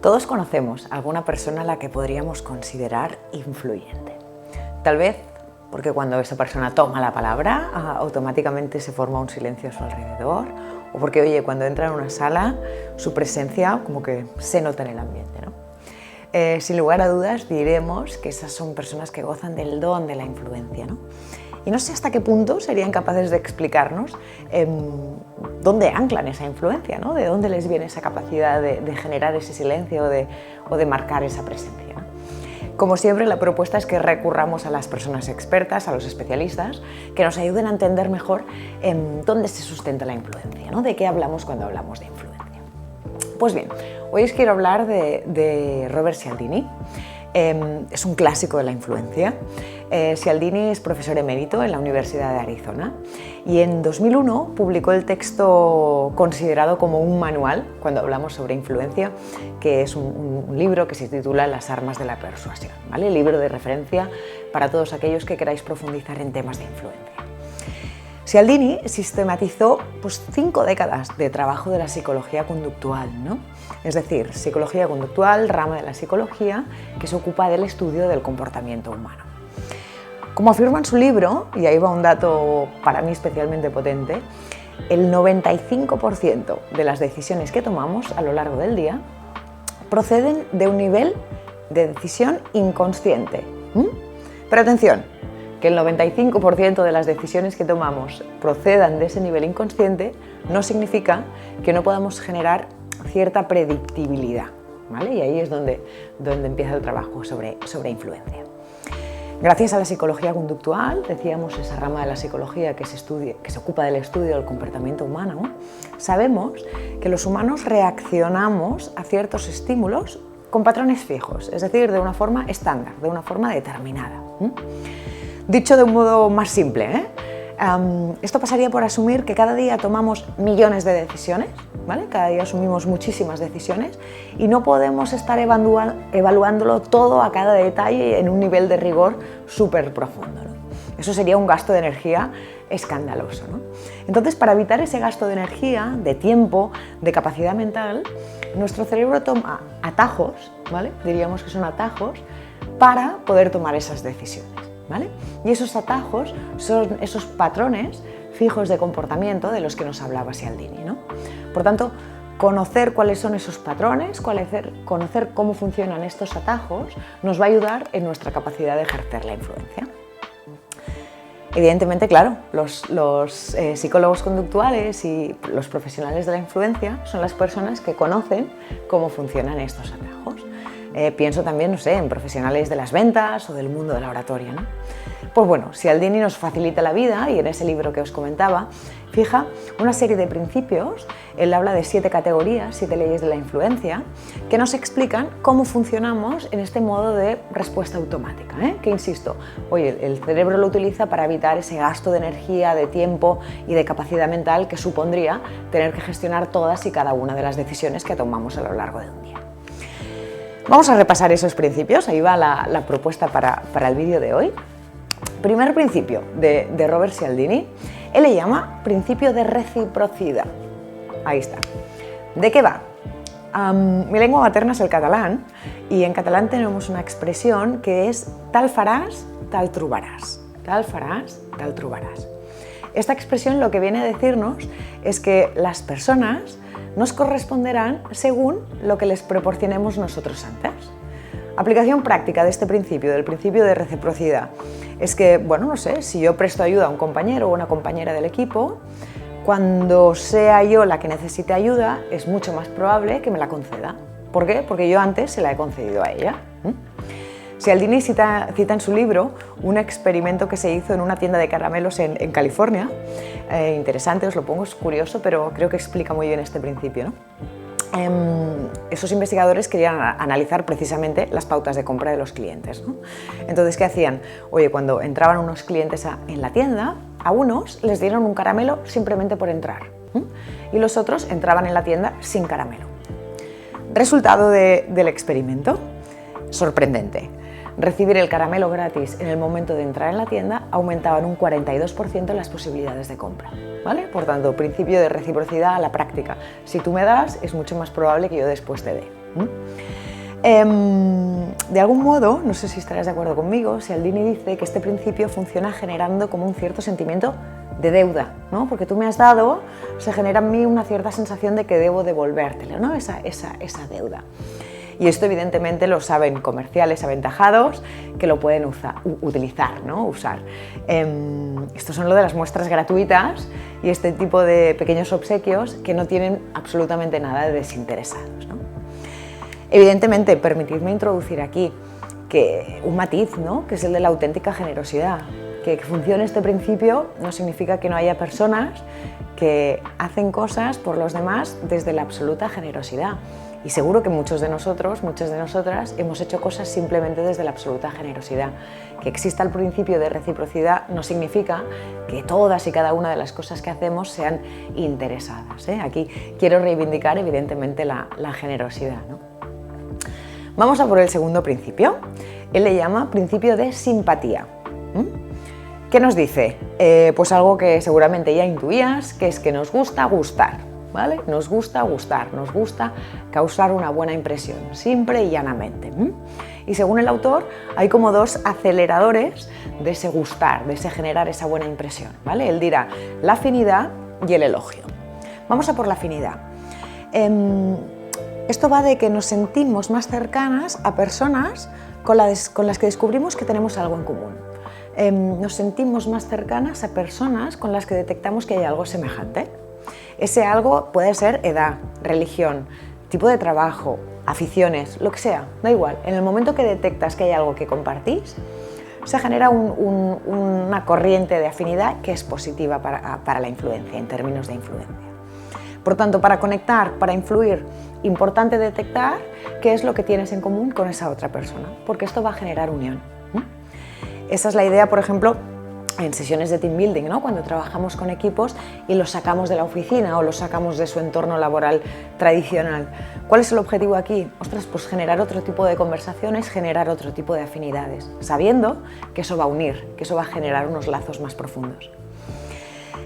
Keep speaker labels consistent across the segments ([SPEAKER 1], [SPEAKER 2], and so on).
[SPEAKER 1] Todos conocemos a alguna persona a la que podríamos considerar influyente. Tal vez porque cuando esa persona toma la palabra, automáticamente se forma un silencio a su alrededor, o porque, oye, cuando entra en una sala, su presencia como que se nota en el ambiente, ¿no? Sin lugar a dudas, diremos que esas son personas que gozan del don de la influencia, ¿no? Y no sé hasta qué punto serían capaces de explicarnos dónde anclan esa influencia, ¿no? De dónde les viene esa capacidad de generar ese silencio o de marcar esa presencia, ¿no? Como siempre, la propuesta es que recurramos a las personas expertas, a los especialistas, que nos ayuden a entender mejor dónde se sustenta la influencia, ¿no? De qué hablamos cuando hablamos de influencia. Pues bien, hoy os quiero hablar de Robert Cialdini. Es un clásico de la influencia. Cialdini es profesor emérito en la Universidad de Arizona y en 2001 publicó el texto considerado como un manual cuando hablamos sobre influencia, que es un libro que se titula Las armas de la persuasión, ¿vale? Libro de referencia para todos aquellos que queráis profundizar en temas de influencia. Cialdini sistematizó 5 décadas de trabajo de la psicología conductual, ¿no? Es decir, psicología conductual, rama de la psicología que se ocupa del estudio del comportamiento humano. Como afirma en su libro, y ahí va un dato para mí especialmente potente, el 95% de las decisiones que tomamos a lo largo del día proceden de un nivel de decisión inconsciente. Pero atención, que el 95% de las decisiones que tomamos procedan de ese nivel inconsciente no significa que no podamos generar cierta predictibilidad, ¿vale? Y ahí es donde empieza el trabajo sobre influencia. Gracias a la psicología conductual, decíamos, esa rama de la psicología que se ocupa del estudio del comportamiento humano, sabemos que los humanos reaccionamos a ciertos estímulos con patrones fijos, es decir, de una forma estándar, de una forma determinada. Dicho de un modo más simple, esto pasaría por asumir que cada día tomamos millones de decisiones, ¿vale? Cada día asumimos muchísimas decisiones y no podemos estar evaluándolo todo a cada detalle en un nivel de rigor súper profundo, ¿no? Eso sería un gasto de energía escandaloso, ¿no? Entonces, para evitar ese gasto de energía, de tiempo, de capacidad mental, nuestro cerebro toma atajos, ¿vale? Diríamos que son atajos para poder tomar esas decisiones, ¿vale? Y esos atajos son esos patrones fijos de comportamiento de los que nos hablaba Cialdini, ¿no? Por tanto, conocer cuáles son esos patrones, conocer cómo funcionan estos atajos, nos va a ayudar en nuestra capacidad de ejercer la influencia. Evidentemente, claro, los psicólogos conductuales y los profesionales de la influencia son las personas que conocen cómo funcionan estos atajos. Pienso también, no sé, en profesionales de las ventas o del mundo de la oratoria, ¿no? Pues bueno, Cialdini nos facilita la vida y en ese libro que os comentaba fija una serie de principios. Él habla de 7 categorías, 7 leyes de la influencia, que nos explican cómo funcionamos en este modo de respuesta automática, que, insisto, oye, el cerebro lo utiliza para evitar ese gasto de energía, de tiempo y de capacidad mental que supondría tener que gestionar todas y cada una de las decisiones que tomamos a lo largo de un día. Vamos a repasar esos principios, ahí va la propuesta para el vídeo de hoy. Primer principio de Robert Cialdini, él le llama principio de reciprocidad. Ahí está. ¿De qué va? Mi lengua materna es el catalán y en catalán tenemos una expresión que es tal faràs, tal trobaràs. Tal faràs, tal trobaràs. Esta expresión lo que viene a decirnos es que las personas nos corresponderán según lo que les proporcionemos nosotros antes. Aplicación práctica de este principio, del principio de reciprocidad, es que, bueno, no sé, si yo presto ayuda a un compañero o una compañera del equipo, cuando sea yo la que necesite ayuda, es mucho más probable que me la conceda. ¿Por qué? Porque yo antes se la he concedido a ella. Cialdini cita en su libro un experimento que se hizo en una tienda de caramelos en California. Interesante, os lo pongo, es curioso, pero creo que explica muy bien este principio, ¿no? Esos investigadores querían analizar precisamente las pautas de compra de los clientes, ¿no? Entonces, ¿qué hacían? Oye, cuando entraban unos clientes en la tienda, a unos les dieron un caramelo simplemente por entrar, y los otros entraban en la tienda sin caramelo. Resultado del experimento, sorprendente. Recibir el caramelo gratis en el momento de entrar en la tienda aumentaba en un 42% las posibilidades de compra, ¿vale? Por tanto, principio de reciprocidad a la práctica. Si tú me das, es mucho más probable que yo después te dé. De algún modo, no sé si estarás de acuerdo conmigo, Cialdini dice que este principio funciona generando como un cierto sentimiento de deuda, ¿no? Porque tú me has dado, se genera en mí una cierta sensación de que debo devolvértelo, ¿no? Esa deuda. Y esto evidentemente lo saben comerciales aventajados que lo pueden utilizar, ¿no? Usar. Estos son lo de las muestras gratuitas y este tipo de pequeños obsequios que no tienen absolutamente nada de desinteresados, ¿no? Evidentemente, permitidme introducir aquí que un matiz, ¿no? Que es el de la auténtica generosidad. Que funcione este principio no significa que no haya personas que hacen cosas por los demás desde la absoluta generosidad. Y seguro que muchos de nosotros, muchas de nosotras, hemos hecho cosas simplemente desde la absoluta generosidad. Que exista el principio de reciprocidad no significa que todas y cada una de las cosas que hacemos sean interesadas, ¿eh? Aquí quiero reivindicar evidentemente la generosidad, ¿no? Vamos a por el segundo principio. Él le llama principio de simpatía. ¿Qué nos dice? Pues algo que seguramente ya intuías, que es que nos gusta gustar, ¿vale? Nos gusta gustar, nos gusta causar una buena impresión, simple y llanamente. Y según el autor, hay como dos aceleradores de ese gustar, de ese generar esa buena impresión, ¿vale? Él dirá la afinidad y el elogio. Vamos a por la afinidad. Esto va de que nos sentimos más cercanas a personas con las que descubrimos que tenemos algo en común. Nos sentimos más cercanas a personas con las que detectamos que hay algo semejante. Ese algo puede ser edad, religión, tipo de trabajo, aficiones, lo que sea, da igual. En el momento que detectas que hay algo que compartís, se genera una corriente de afinidad que es positiva para la influencia, en términos de influencia. Por tanto, para conectar, para influir, importante detectar qué es lo que tienes en común con esa otra persona, porque esto va a generar unión. Esa es la idea, por ejemplo, en sesiones de team building, ¿no? Cuando trabajamos con equipos y los sacamos de la oficina o los sacamos de su entorno laboral tradicional. ¿Cuál es el objetivo aquí? Ostras, pues generar otro tipo de conversaciones, generar otro tipo de afinidades, sabiendo que eso va a unir, que eso va a generar unos lazos más profundos.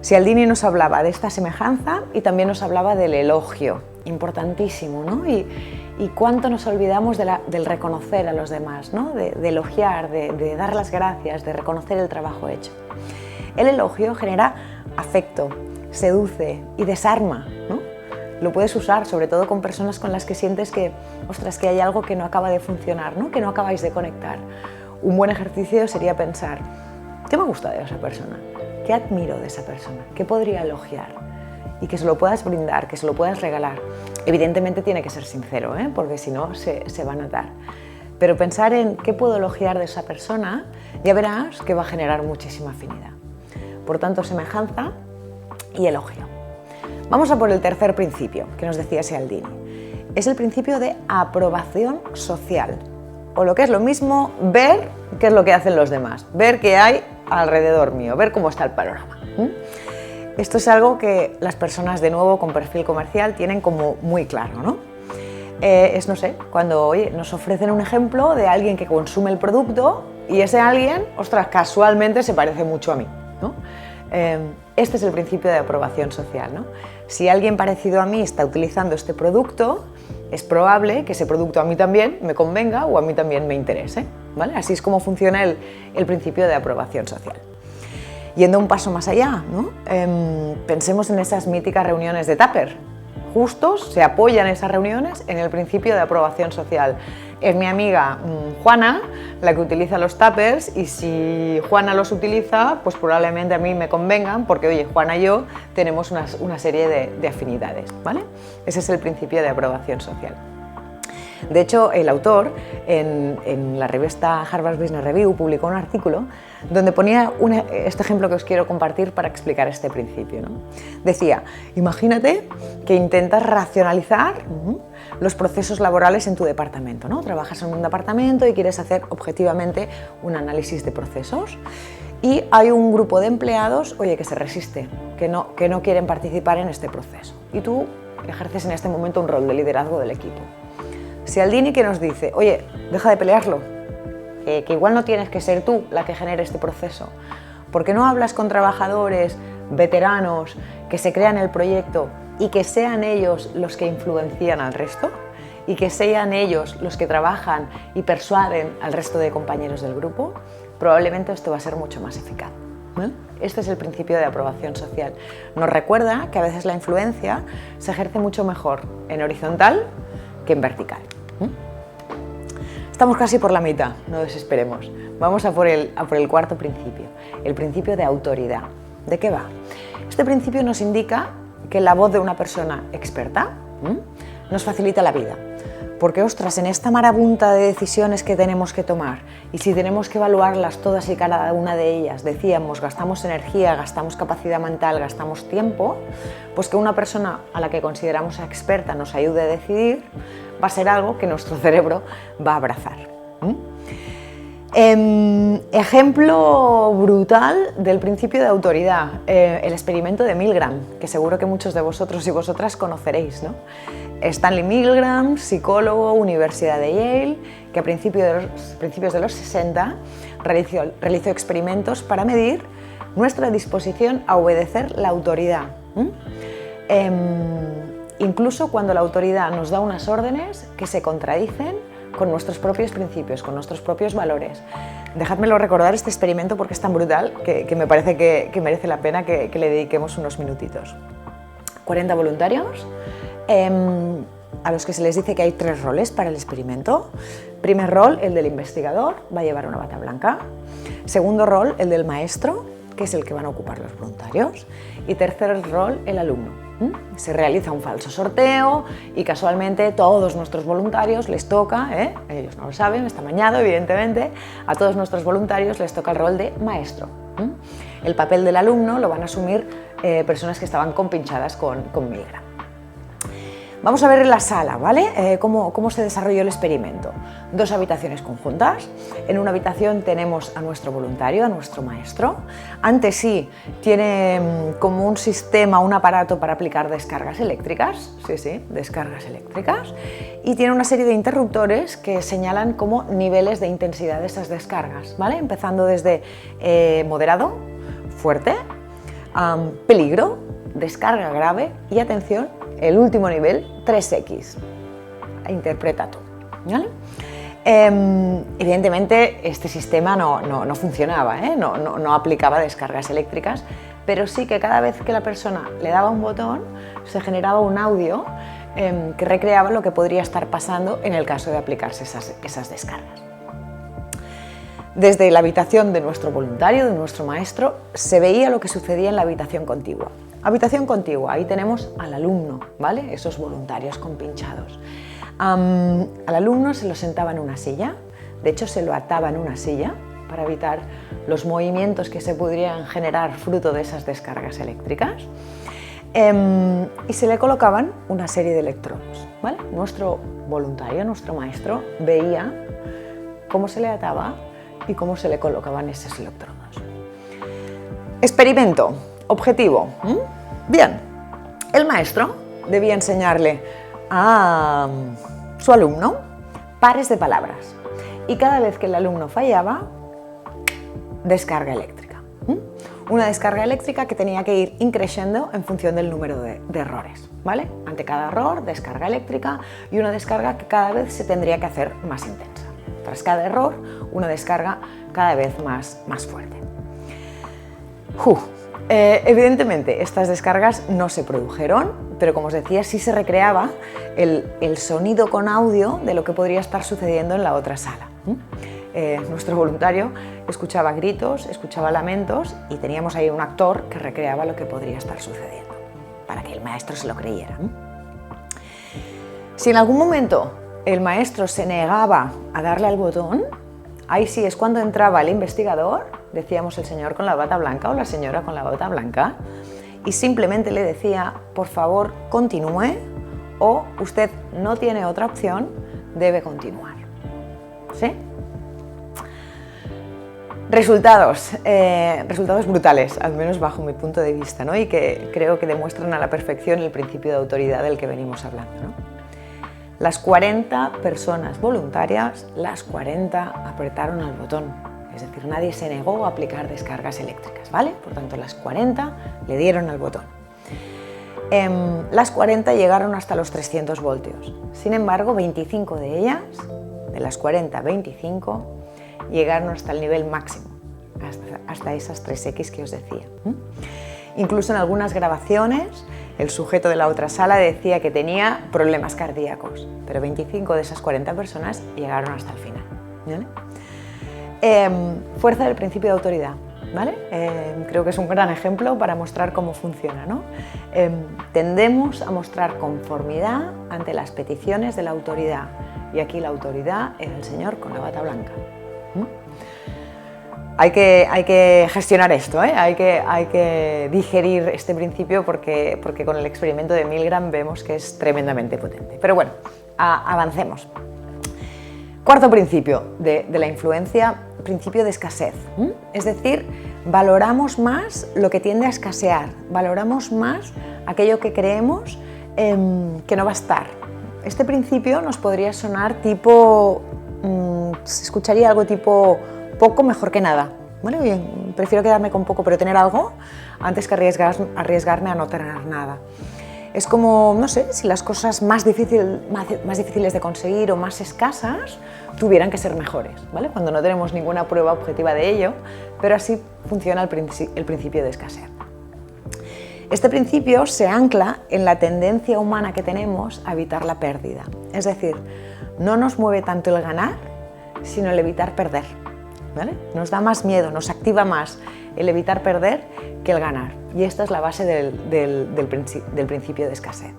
[SPEAKER 1] Cialdini nos hablaba de esta semejanza y también nos hablaba del elogio, importantísimo, ¿no? Y cuánto nos olvidamos del reconocer a los demás, ¿no? De elogiar, de dar las gracias, de reconocer el trabajo hecho. El elogio genera afecto, seduce y desarma, ¿no? Lo puedes usar sobre todo con personas con las que sientes que, ostras, que hay algo que no acaba de funcionar, ¿no? Que no acabáis de conectar. Un buen ejercicio sería pensar, ¿qué me gusta de esa persona? ¿Qué admiro de esa persona? ¿Qué podría elogiar? Y que se lo puedas brindar, que se lo puedas regalar. Evidentemente tiene que ser sincero, ¿eh? Porque si no se va a notar. Pero pensar en qué puedo elogiar de esa persona, ya verás que va a generar muchísima afinidad. Por tanto, semejanza y elogio. Vamos a por el tercer principio que nos decía Cialdini. Es el principio de aprobación social. O lo que es lo mismo, ver qué es lo que hacen los demás, ver qué hay alrededor mío, ver cómo está el panorama. Esto es algo que las personas, de nuevo, con perfil comercial tienen como muy claro, ¿no? No sé, cuando nos ofrecen un ejemplo de alguien que consume el producto y ese alguien, ostras, casualmente se parece mucho a mí, ¿no? Este es el principio de aprobación social, ¿no? Si alguien parecido a mí está utilizando este producto, es probable que ese producto a mí también me convenga o a mí también me interese, ¿vale? Así es como funciona el principio de aprobación social. Yendo un paso más allá, ¿no? Pensemos en esas míticas reuniones de Tupper. Justos se apoyan esas reuniones en el principio de aprobación social. Es mi amiga Juana la que utiliza los tuppers y si Juana los utiliza, pues probablemente a mí me convengan porque, oye, Juana y yo tenemos una serie de afinidades, ¿vale? Ese es el principio de aprobación social. De hecho, el autor en la revista Harvard Business Review publicó un artículo donde ponía este ejemplo que os quiero compartir para explicar este principio, ¿no? Decía, imagínate que intentas racionalizar los procesos laborales en tu departamento, ¿no? Trabajas en un departamento y quieres hacer objetivamente un análisis de procesos y hay un grupo de empleados, oye, que se resiste, que no quieren participar en este proceso y tú ejerces en este momento un rol de liderazgo del equipo. Cialdini que nos dice, oye, deja de pelearlo, que igual no tienes que ser tú la que genere este proceso. ¿Por qué no hablas con trabajadores veteranos que se crean el proyecto y que sean ellos los que influencian al resto? y que sean ellos los que trabajan y persuaden al resto de compañeros del grupo, probablemente esto va a ser mucho más eficaz. Este es el principio de aprobación social. Nos recuerda que a veces la influencia se ejerce mucho mejor en horizontal que en vertical. Estamos casi por la mitad, no desesperemos. Vamos a por el cuarto principio, el principio de autoridad. ¿De qué va? Este principio nos indica que la voz de una persona experta nos facilita la vida. Porque, ostras, en esta marabunta de decisiones que tenemos que tomar, y si tenemos que evaluarlas todas y cada una de ellas, decíamos, gastamos energía, gastamos capacidad mental, gastamos tiempo, pues que una persona a la que consideramos experta nos ayude a decidir, va a ser algo que nuestro cerebro va a abrazar. Ejemplo brutal del principio de autoridad, el experimento de Milgram, que seguro que muchos de vosotros y vosotras conoceréis, ¿no? Stanley Milgram, psicólogo, Universidad de Yale, que a principios de los 60 realizó experimentos para medir nuestra disposición a obedecer la autoridad. Incluso cuando la autoridad nos da unas órdenes que se contradicen con nuestros propios principios, con nuestros propios valores. Dejádmelo recordar este experimento porque es tan brutal que me parece que merece la pena que le dediquemos unos minutitos. 40 voluntarios, a los que se les dice que hay 3 roles para el experimento. Primer rol, el del investigador, va a llevar una bata blanca. Segundo rol, el del maestro, que es el que van a ocupar los voluntarios. Y tercer rol, el alumno. Se realiza un falso sorteo y casualmente todos nuestros voluntarios les toca, ellos no lo saben, está amañado evidentemente, a todos nuestros voluntarios les toca el rol de maestro. El papel del alumno lo van a asumir personas que estaban compinchadas con Milgram. Vamos a ver en la sala, ¿vale? Cómo se desarrolló el experimento. 2 habitaciones conjuntas. En una habitación tenemos a nuestro voluntario, a nuestro maestro. Ante sí tiene como un sistema, un aparato para aplicar descargas eléctricas. Sí, descargas eléctricas. Y tiene una serie de interruptores que señalan como niveles de intensidad de esas descargas, ¿vale? Empezando desde moderado, fuerte, peligro, descarga grave y atención, el último nivel, 3X. Interpreta tú, ¿vale? Evidentemente este sistema no funcionaba, no aplicaba descargas eléctricas, pero sí que cada vez que la persona le daba un botón se generaba un audio que recreaba lo que podría estar pasando en el caso de aplicarse esas descargas. Desde la habitación de nuestro voluntario, de nuestro maestro, se veía lo que sucedía en la habitación contigua. Habitación contigua, ahí tenemos al alumno, ¿vale? Esos voluntarios compinchados. Al alumno se lo sentaba en una silla, de hecho se lo ataba en una silla para evitar los movimientos que se podrían generar fruto de esas descargas eléctricas. Y se le colocaban una serie de electrodos, ¿vale? Nuestro voluntario, nuestro maestro, veía cómo se le ataba y cómo se le colocaban esos electrodos. Experimento. Objetivo. Bien, el maestro debía enseñarle a su alumno pares de palabras y cada vez que el alumno fallaba, descarga eléctrica. Una descarga eléctrica que tenía que ir increciendo en función del número de errores, ¿vale? Ante cada error, descarga eléctrica y una descarga que cada vez se tendría que hacer más intensa. Tras cada error, una descarga cada vez más fuerte. Evidentemente, estas descargas no se produjeron, pero como os decía, sí se recreaba el sonido con audio de lo que podría estar sucediendo en la otra sala. Nuestro voluntario escuchaba gritos, escuchaba lamentos y teníamos ahí un actor que recreaba lo que podría estar sucediendo, para que el maestro se lo creyera. Si en algún momento el maestro se negaba a darle al botón, ahí sí es cuando entraba el investigador, decíamos el señor con la bata blanca o la señora con la bata blanca, y simplemente le decía, por favor, continúe, o usted no tiene otra opción, debe continuar. ¿Sí? Resultados brutales, al menos bajo mi punto de vista, ¿no? Y que creo que demuestran a la perfección el principio de autoridad del que venimos hablando, ¿no? Las 40 personas voluntarias, las 40 apretaron al botón, es decir, nadie se negó a aplicar descargas eléctricas, ¿vale? Por tanto, las 40 le dieron al botón. Las 40 llegaron hasta los 300 voltios. Sin embargo, 25 de ellas, de las 40, 25, llegaron hasta el nivel máximo, hasta esas 3X que os decía. Incluso en algunas grabaciones, el sujeto de la otra sala decía que tenía problemas cardíacos, pero 25 de esas 40 personas llegaron hasta el final. ¿Vale? Fuerza del principio de autoridad. ¿Vale? Creo que es un gran ejemplo para mostrar cómo funciona, ¿no? Tendemos a mostrar conformidad ante las peticiones de la autoridad, y aquí la autoridad era el señor con la bata blanca. Hay que gestionar esto, ¿eh? hay que digerir este principio porque con el experimento de Milgram vemos que es tremendamente potente. Pero bueno, avancemos. Cuarto principio de la influencia, principio de escasez. Es decir, valoramos más lo que tiende a escasear, valoramos más aquello que creemos que no va a estar. Este principio nos podría sonar tipo, se escucharía algo tipo poco mejor que nada. ¿Vale? Bien, prefiero quedarme con poco pero tener algo antes que arriesgarme a no tener nada. Es como, no sé, si las cosas más difíciles de conseguir o más escasas tuvieran que ser mejores, ¿vale? Cuando no tenemos ninguna prueba objetiva de ello, pero así funciona el principio de escasez. Este principio se ancla en la tendencia humana que tenemos a evitar la pérdida. Es decir, no nos mueve tanto el ganar, sino el evitar perder, ¿vale? Nos da más miedo, nos activa más el evitar perder que el ganar. Y esta es la base del principio de escasez.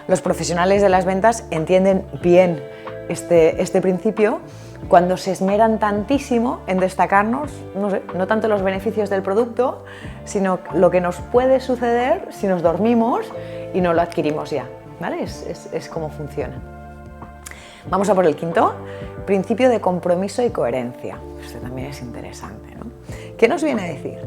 [SPEAKER 1] Los profesionales de las ventas entienden bien este principio cuando se esmeran tantísimo en destacarnos, no tanto los beneficios del producto, sino lo que nos puede suceder si nos dormimos y no lo adquirimos ya, ¿vale? Es como funciona. Vamos a por el quinto, principio de compromiso y coherencia. Este también es interesante, ¿no? ¿Qué nos viene a decir?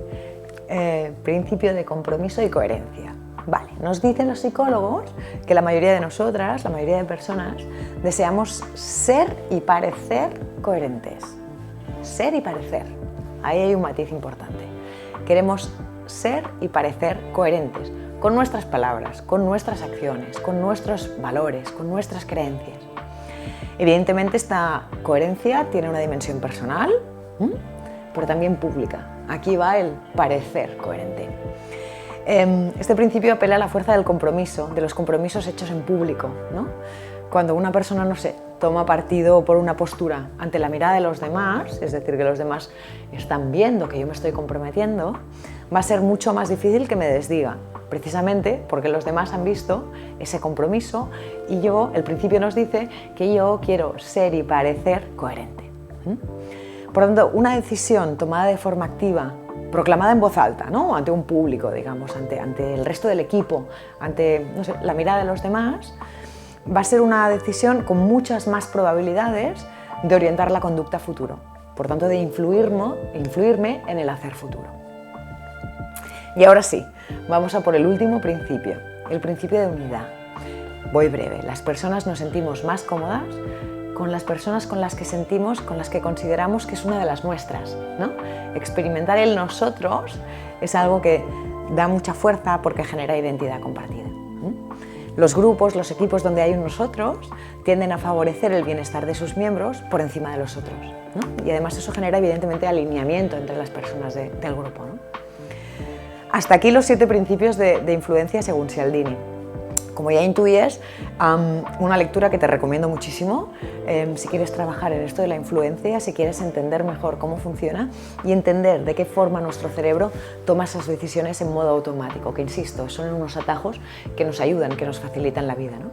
[SPEAKER 1] Principio de compromiso y coherencia. Vale, nos dicen los psicólogos que la mayoría de nosotras, la mayoría de personas, deseamos ser y parecer coherentes. Ser y parecer. Ahí hay un matiz importante. Queremos ser y parecer coherentes con nuestras palabras, con nuestras acciones, con nuestros valores, con nuestras creencias. Evidentemente esta coherencia tiene una dimensión personal, pero también pública. Aquí va el parecer coherente. Este principio apela a la fuerza del compromiso, de los compromisos hechos en público, ¿no? Cuando una persona, no sé, toma partido por una postura ante la mirada de los demás, es decir, que los demás están viendo que yo me estoy comprometiendo, va a ser mucho más difícil que me desdiga, precisamente porque los demás han visto ese compromiso y el principio nos dice que yo quiero ser y parecer coherente. Por lo tanto, una decisión tomada de forma activa, proclamada en voz alta, ¿no? Ante un público, digamos, ante el resto del equipo, ante la mirada de los demás, va a ser una decisión con muchas más probabilidades de orientar la conducta futuro, por tanto de influirme en el hacer futuro. Y ahora sí, vamos a por el último principio, el principio de unidad. Voy breve, las personas nos sentimos más cómodas con las personas con las que consideramos que es una de las nuestras, ¿no? Experimentar el nosotros es algo que da mucha fuerza porque genera identidad compartida. Los grupos, los equipos donde hay un nosotros tienden a favorecer el bienestar de sus miembros por encima de los otros, ¿no? Y además eso genera evidentemente alineamiento entre las personas del grupo, ¿no? Hasta aquí los 7 principios de influencia según Cialdini. Como ya intuyes, una lectura que te recomiendo muchísimo si quieres trabajar en esto de la influencia, si quieres entender mejor cómo funciona y entender de qué forma nuestro cerebro toma esas decisiones en modo automático, que insisto, son unos atajos que nos ayudan, que nos facilitan la vida, ¿no?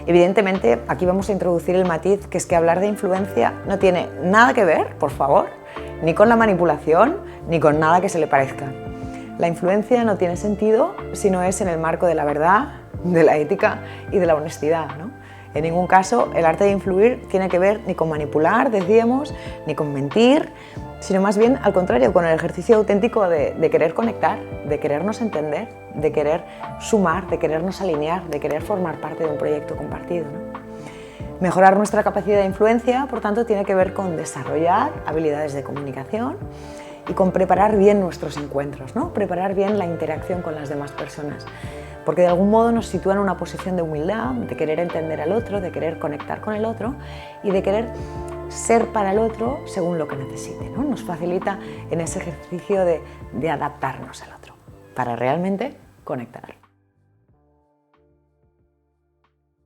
[SPEAKER 1] Evidentemente, aquí vamos a introducir el matiz que es que hablar de influencia no tiene nada que ver, por favor, ni con la manipulación, ni con nada que se le parezca. La influencia no tiene sentido si no es en el marco de la verdad, de la ética y de la honestidad, ¿no? En ningún caso el arte de influir tiene que ver ni con manipular, decíamos, ni con mentir, sino más bien al contrario, con el ejercicio auténtico de querer conectar, de querernos entender, de querer sumar, de querernos alinear, de querer formar parte de un proyecto compartido, ¿no? Mejorar nuestra capacidad de influencia, por tanto, tiene que ver con desarrollar habilidades de comunicación y con preparar bien nuestros encuentros, ¿no? Preparar bien la interacción con las demás personas. porque de algún modo nos sitúa en una posición de humildad, de querer entender al otro, de querer conectar con el otro y de querer ser para el otro según lo que necesite, ¿no? Nos facilita en ese ejercicio de adaptarnos al otro para realmente conectar.